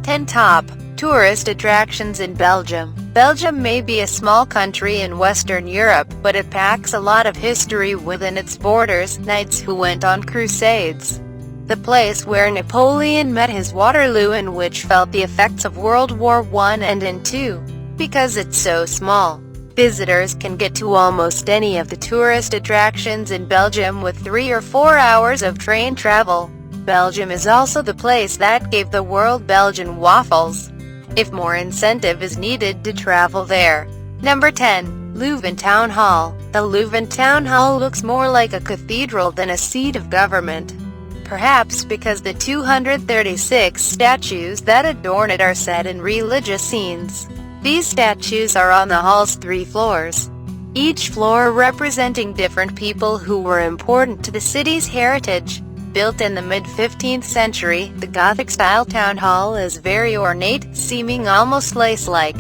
10 Top Tourist Attractions in Belgium. Belgium may be a small country in Western Europe, but it packs a lot of history within its borders. Knights who went on crusades. The place where Napoleon met his Waterloo and which felt the effects of World War I and II. Because it's so small, visitors can get to almost any of the tourist attractions in Belgium with 3 or 4 hours of train travel. Belgium is also the place that gave the world Belgian waffles. If more incentive is needed to travel there. Number 10. Leuven Town Hall. The Leuven Town Hall looks more like a cathedral than a seat of government. Perhaps because the 236 statues that adorn it are set in religious scenes. These statues are on the hall's 3 floors, each floor representing different people who were important to the city's heritage. Built in the mid-15th century, the Gothic-style town hall is very ornate, seeming almost lace-like.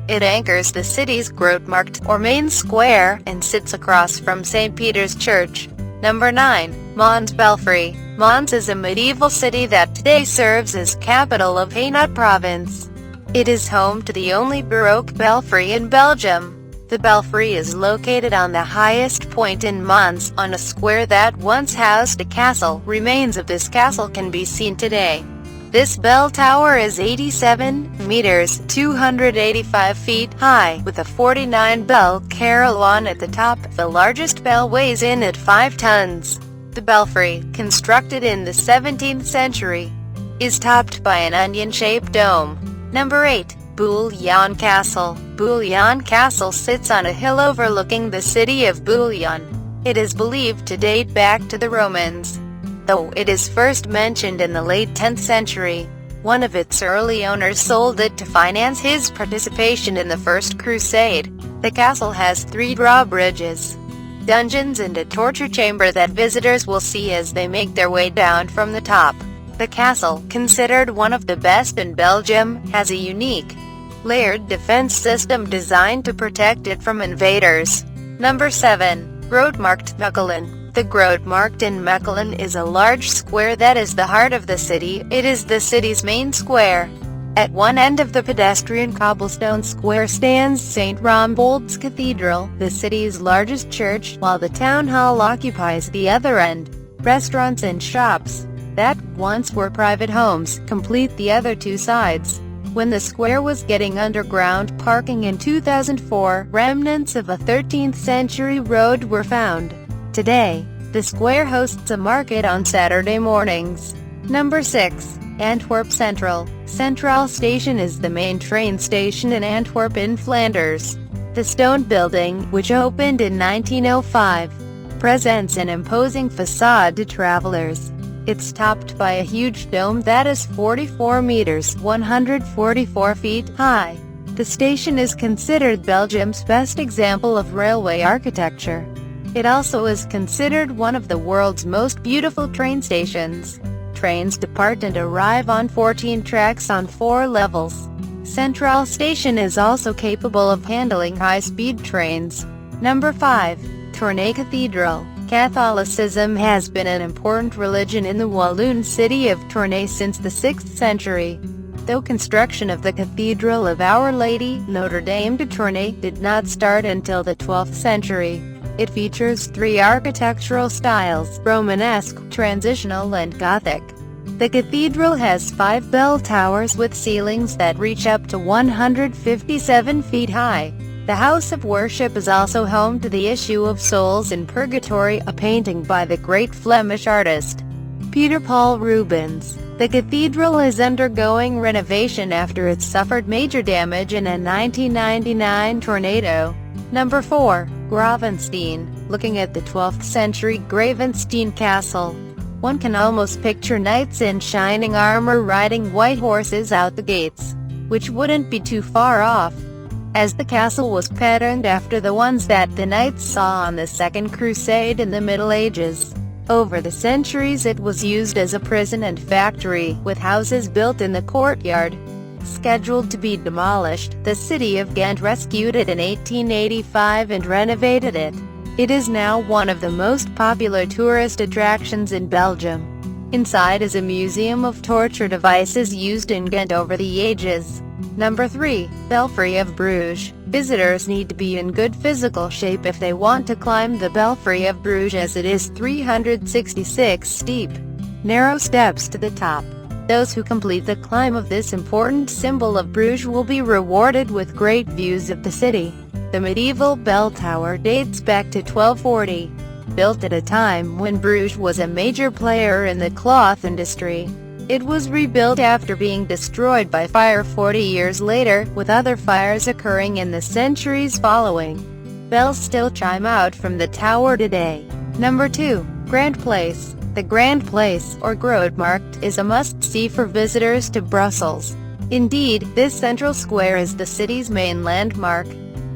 It anchors the city's Grote Markt, or main square, and sits across from St. Peter's Church. Number 9. Mons Belfry. Mons is a medieval city that today serves as capital of Hainaut province. It is home to the only Baroque belfry in Belgium. The belfry is located on the highest point in Mons, on a square that once housed a castle. Remains of this castle can be seen today. This bell tower is 87 meters, 285 feet high, with a 49-bell carillon at the top. The largest bell weighs in at 5 tons. The belfry, constructed in the 17th century, is topped by an onion-shaped dome. Number 8. Bouillon Castle. Bouillon Castle sits on a hill overlooking the city of Bouillon. It is believed to date back to the Romans, though it is first mentioned in the late 10th century. One of its early owners sold it to finance his participation in the First Crusade. The castle has 3 drawbridges, dungeons and a torture chamber that visitors will see as they make their way down from the top. The castle, considered one of the best in Belgium, has a unique, layered defense system designed to protect it from invaders. Number 7. Grote Markt, Mechelen. The Grote Markt in Mechelen is a large square that is the heart of the city. It is the city's main square. At one end of the pedestrian cobblestone square stands St. Rombold's Cathedral, the city's largest church, while the town hall occupies the other end. Restaurants and shops that once were private homes complete the other 2 sides. When the square was getting underground parking in 2004, remnants of a 13th century road were found. Today, the square hosts a market on Saturday mornings. Number 6. Antwerp Central. Central Station is the main train station in Antwerp in Flanders. The stone building, which opened in 1905, presents an imposing facade to travelers. It's topped by a huge dome that is 44 meters, 144 feet high. The station is considered Belgium's best example of railway architecture. It also is considered one of the world's most beautiful train stations. Trains depart and arrive on 14 tracks on 4 levels. Central Station is also capable of handling high-speed trains. Number 5. Tournai Cathedral. Catholicism has been an important religion in the Walloon city of Tournai since the 6th century. Though construction of the Cathedral of Our Lady, Notre Dame de Tournai, did not start until the 12th century. It features 3 architectural styles: Romanesque, Transitional and Gothic. The cathedral has 5 bell towers with ceilings that reach up to 157 feet high. The house of worship is also home to the Issue of Souls in Purgatory, a painting by the great Flemish artist Peter Paul Rubens. The cathedral is undergoing renovation after it suffered major damage in a 1999 tornado. Number 4. Gravensteen. Looking at the 12th century Gravensteen Castle, one can almost picture knights in shining armor riding white horses out the gates, which wouldn't be too far off, as the castle was patterned after the ones that the knights saw on the Second Crusade in the Middle Ages. Over the centuries it was used as a prison and factory, with houses built in the courtyard. Scheduled to be demolished, the city of Ghent rescued it in 1885 and renovated it. It is now one of the most popular tourist attractions in Belgium. Inside is a museum of torture devices used in Ghent over the ages. Number 3. Belfry of Bruges. Visitors need to be in good physical shape if they want to climb the Belfry of Bruges, as it is 366 steep, narrow steps to the top. Those who complete the climb of this important symbol of Bruges will be rewarded with great views of the city. The medieval bell tower dates back to 1240. Built at a time when Bruges was a major player in the cloth industry. It was rebuilt after being destroyed by fire 40 years later, with other fires occurring in the centuries following. Bells still chime out from the tower today. Number 2. Grand Place. The Grand Place, or Grote Markt, is a must-see for visitors to Brussels. Indeed, this central square is the city's main landmark.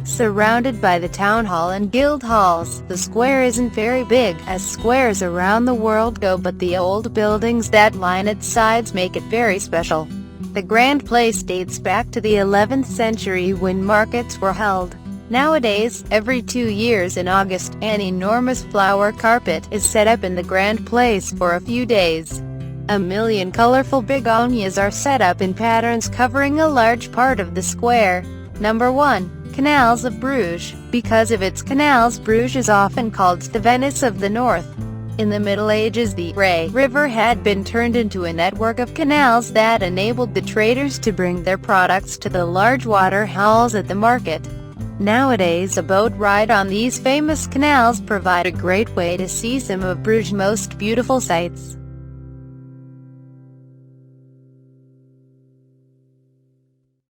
Surrounded by the town hall and guild halls, the square isn't very big, as squares around the world go, but the old buildings that line its sides make it very special. The Grand Place dates back to the 11th century when markets were held. Nowadays, every 2 years in August, an enormous flower carpet is set up in the Grand Place for a few days. 1,000,000 colorful begonias are set up in patterns covering a large part of the square. Number 1. Canals of Bruges. Because of its canals, Bruges is often called the Venice of the North. In the Middle Ages, the Rey River had been turned into a network of canals that enabled the traders to bring their products to the large water halls at the market. Nowadays, a boat ride on these famous canals provide a great way to see some of Bruges' most beautiful sights.